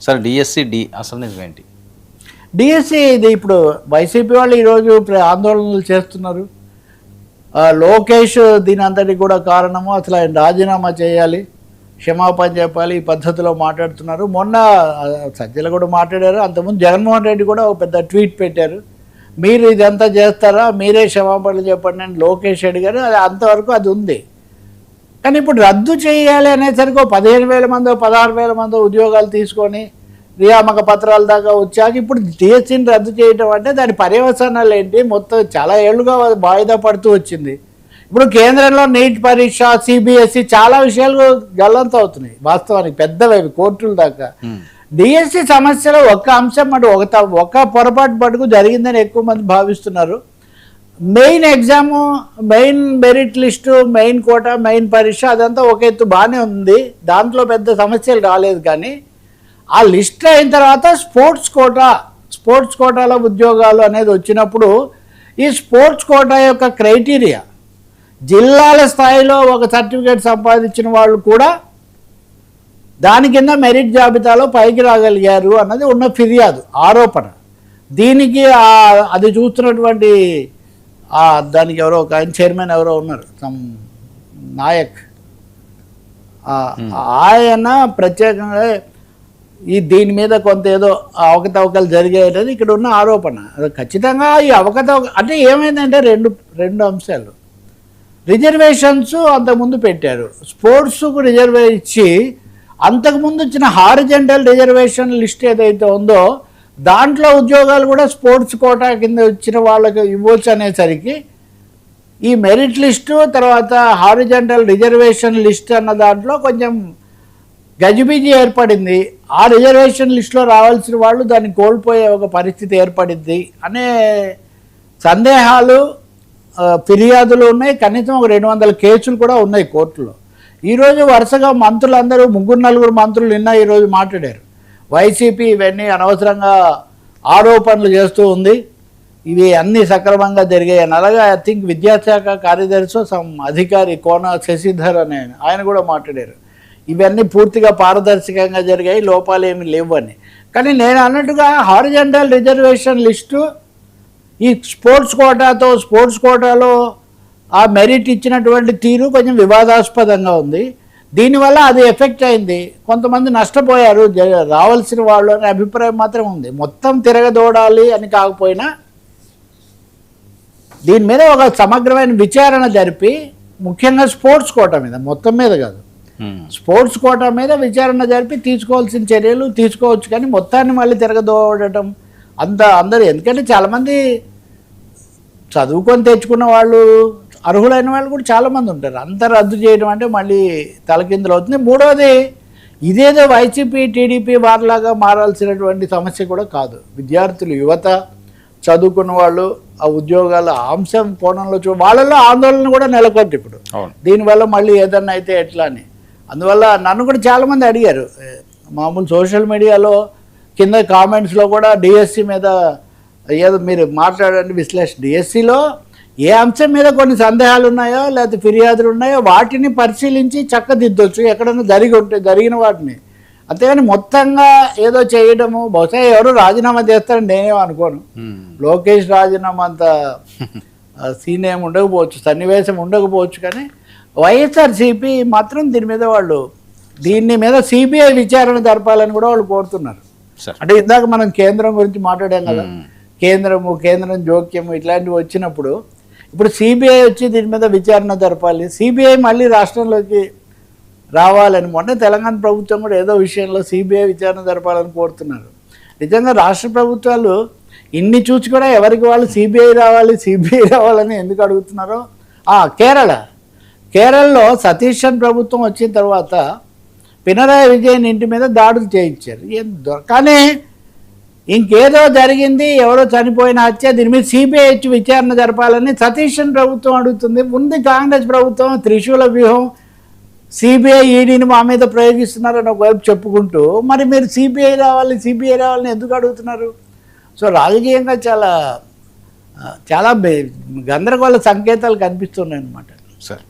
Sir DSC అసలు నిజమేంటి? DSC ఇది ఇప్పుడు వైసీపీ వాళ్ళు ఈరోజు ఆందోళనలు చేస్తున్నారు. లోకేష్ దీని అంతటి కూడా కారణము, అసలు ఆయన రాజీనామా చేయాలి, క్షమాపణ చెప్పాలి, ఈ పద్ధతిలో మాట్లాడుతున్నారు. మొన్న సజ్జల కూడా మాట్లాడారు, అంతకుముందు జగన్మోహన్ రెడ్డి కూడా ఒక పెద్ద ట్వీట్ పెట్టారు, మీరు ఇదంతా చేస్తారా, మీరే క్షమాపణలు చెప్పండి అని లోకేష్ అడిగారు. అది అంతవరకు అది ఉంది. కానీ ఇప్పుడు రద్దు చేయాలి అనేసరికి 15,000 మందో 16,000 మందో ఉద్యోగాలు తీసుకొని నియామక పత్రాల దాకా వచ్చాక ఇప్పుడు డిఎస్సిని రద్దు చేయడం అంటే దాని పర్యవసానాలు ఏంటి? మొత్తం చాలా ఏళ్ళుగా వాయిదా పడుతూ వచ్చింది. ఇప్పుడు కేంద్రంలో నీట్ పరీక్ష, సిబిఎస్ఈ చాలా విషయాలు గల్లంత అవుతున్నాయి వాస్తవానికి, పెద్దవి కోర్టుల దాకా. డిఎస్సి సమస్యలో ఒక్క అంశం అంటే ఒక పొరపాటు పట్టుకు జరిగిందని ఎక్కువ మంది భావిస్తున్నారు. Main exam, main merit list, main quota, main పరీక్ష అదంతా ఒక ఎత్తు బాగానే ఉంది, దాంట్లో పెద్ద సమస్యలు రాలేదు. కానీ ఆ లిస్ట్ అయిన తర్వాత స్పోర్ట్స్ కోటాలో ఉద్యోగాలు అనేది వచ్చినప్పుడు ఈ స్పోర్ట్స్ కోటా యొక్క క్రైటీరియా, జిల్లాల స్థాయిలో ఒక సర్టిఫికేట్ సంపాదించిన వాళ్ళు కూడా దాని కింద మెరిట్ జాబితాలో పైకి రాగలిగారు అన్నది ఉన్న ఫిర్యాదు, ఆరోపణ. దీనికి అది చూస్తున్నటువంటి దానికి ఎవరో ఒక ఆయన చైర్మన్ ఎవరో ఉన్నారు, నాయక్, ఆయన ప్రత్యేకంగా దీని మీద కొంత ఏదో అవకతవకలు జరిగాయనేది ఇక్కడ ఉన్న ఆరోపణ. అది ఖచ్చితంగా ఈ అంటే ఏమైందంటే రెండు అంశాలు. రిజర్వేషన్స్ అంతకుముందు పెట్టారు, స్పోర్ట్స్కు రిజర్వేషన్ ఇచ్చి అంతకుముందు వచ్చిన హారిజెంటల్ రిజర్వేషన్ లిస్ట్ ఏదైతే ఉందో దాంట్లో ఉద్యోగాలు కూడా స్పోర్ట్స్ కోటా కింద వచ్చిన వాళ్ళకి ఇవ్వచ్చు అనేసరికి ఈ మెరిట్ లిస్టు తర్వాత హారిజెంటల్ రిజర్వేషన్ లిస్ట్ అన్న దాంట్లో కొంచెం గజిబిజి ఏర్పడింది. ఆ రిజర్వేషన్ లిస్టులో రావాల్సిన వాళ్ళు దాన్ని కోల్పోయే ఒక పరిస్థితి ఏర్పడింది అనే సందేహాలు, ఫిర్యాదులు ఉన్నాయి. కనీసం ఒక 200 కేసులు కూడా ఉన్నాయి కోర్టులో. ఈరోజు వరుసగా మంత్రులందరూ 3-4 మంత్రులు నిన్న ఈరోజు మాట్లాడారు. వైసీపీ ఇవన్నీ అనవసరంగా ఆరోపణలు చేస్తూ ఉంది, ఇవి అన్నీ సక్రమంగా జరిగాయని. అలాగే ఐ థింక్ విద్యాశాఖ కార్యదర్శి అధికారి కోన శశిధర్ అనే ఆయన కూడా మాట్లాడారు, ఇవన్నీ పూర్తిగా పారదర్శకంగా జరిగాయి, లోపాలు ఏమి లేవు అని. కానీ నేను అన్నట్టుగా హారిజెంటల్ రిజర్వేషన్ లిస్టు ఈ స్పోర్ట్స్ కోటాలో ఆ మెరిట్ ఇచ్చినటువంటి తీరు కొంచెం వివాదాస్పదంగా ఉంది. దీనివల్ల అది ఎఫెక్ట్ అయింది, కొంతమంది నష్టపోయారు రావాల్సిన వాళ్ళు అనే అభిప్రాయం మాత్రం ఉంది. మొత్తం తిరగదోడాలి అని కాకపోయినా దీని మీద ఒక సమగ్రమైన విచారణ జరిపి, ముఖ్యంగా స్పోర్ట్స్ కోటా మీద, మొత్తం మీద కాదు, స్పోర్ట్స్ కోటా మీద విచారణ జరిపి తీసుకోవాల్సిన చర్యలు తీసుకోవచ్చు. కానీ మొత్తాన్ని మళ్ళీ తిరగదోడటం అందరూ, ఎందుకంటే చాలామంది చదువుకొని తెచ్చుకున్న వాళ్ళు, అర్హులైన వాళ్ళు కూడా చాలామంది ఉంటారు. అంతా రద్దు చేయడం అంటే మళ్ళీ తలకిందులు అవుతుంది. మూడవది, ఇదేదో వైసీపీ టీడీపీ వారిలాగా మారాల్సినటువంటి సమస్య కూడా కాదు. విద్యార్థులు, యువత, చదువుకున్న వాళ్ళు ఆ ఉద్యోగాల అంశం కోణంలో వాళ్ళలో ఆందోళన కూడా నెలకొంది ఇప్పుడు. దీనివల్ల మళ్ళీ ఏదన్నా అయితే ఎట్లా అని. అందువల్ల నన్ను కూడా చాలామంది అడిగారు, మామూలు సోషల్ మీడియాలో కింద కామెంట్స్లో కూడా డిఎస్సి మీద ఏదో మీరు మాట్లాడండి విశ్లేషణ. డిఎస్సిలో ఏ అంశం మీద కొన్ని సందేహాలు ఉన్నాయో లేకపోతే ఫిర్యాదులు ఉన్నాయో వాటిని పరిశీలించి చక్కదిద్దొచ్చు, ఎక్కడైనా జరిగిన వాటిని. అంతేగాని మొత్తంగా ఏదో చేయడము, బహుశా ఎవరు రాజీనామా చేస్తారని నేనేమో అనుకోను. లోకేష్ రాజీనామా అంత సీన్ ఏమి ఉండకపోవచ్చు, సన్నివేశం ఉండకపోవచ్చు. కానీ వైఎస్ఆర్సీపీ మాత్రం దీని మీద సిబిఐ విచారణ జరపాలని కూడా వాళ్ళు కోరుతున్నారు. అంటే ఇందాక మనం కేంద్రం గురించి మాట్లాడాం కదా, కేంద్రం జోక్యము ఇట్లాంటివి వచ్చినప్పుడు ఇప్పుడు సిబిఐ వచ్చి దీని మీద విచారణ జరపాలి. సిబిఐ మళ్ళీ రాష్ట్రంలోకి రావాలని మొన్న తెలంగాణ ప్రభుత్వం కూడా ఏదో విషయంలో సిబిఐ విచారణ జరపాలని కోరుతున్నారు. నిజంగా రాష్ట్ర ప్రభుత్వాలు ఇన్ని చూసి కూడా ఎవరికి వాళ్ళు సిబిఐ రావాలని ఎందుకు అడుగుతున్నారో. కేరళలో సతీశన్ ప్రభుత్వం వచ్చిన తర్వాత పినరాయి విజయన్ ఇంటి మీద దాడులు చేయించారు. కానీ ఇంకేదో జరిగింది, ఎవరో చనిపోయిన హత్య, దీని మీద సిబిఐ వచ్చి విచారణ జరపాలని సతీశన్ ప్రభుత్వం అడుగుతుంది. ముందు కాంగ్రెస్ ప్రభుత్వం త్రిశూల వ్యూహం, సిబిఐ ఈడీని మా మీద ప్రయోగిస్తున్నారని ఒకవైపు చెప్పుకుంటూ, మరి మీరు సిబిఐ రావాలని ఎందుకు అడుగుతున్నారు? సో రాజకీయంగా చాలా గందరగోళ సంకేతాలు కనిపిస్తున్నాయి అన్నమాట. సార్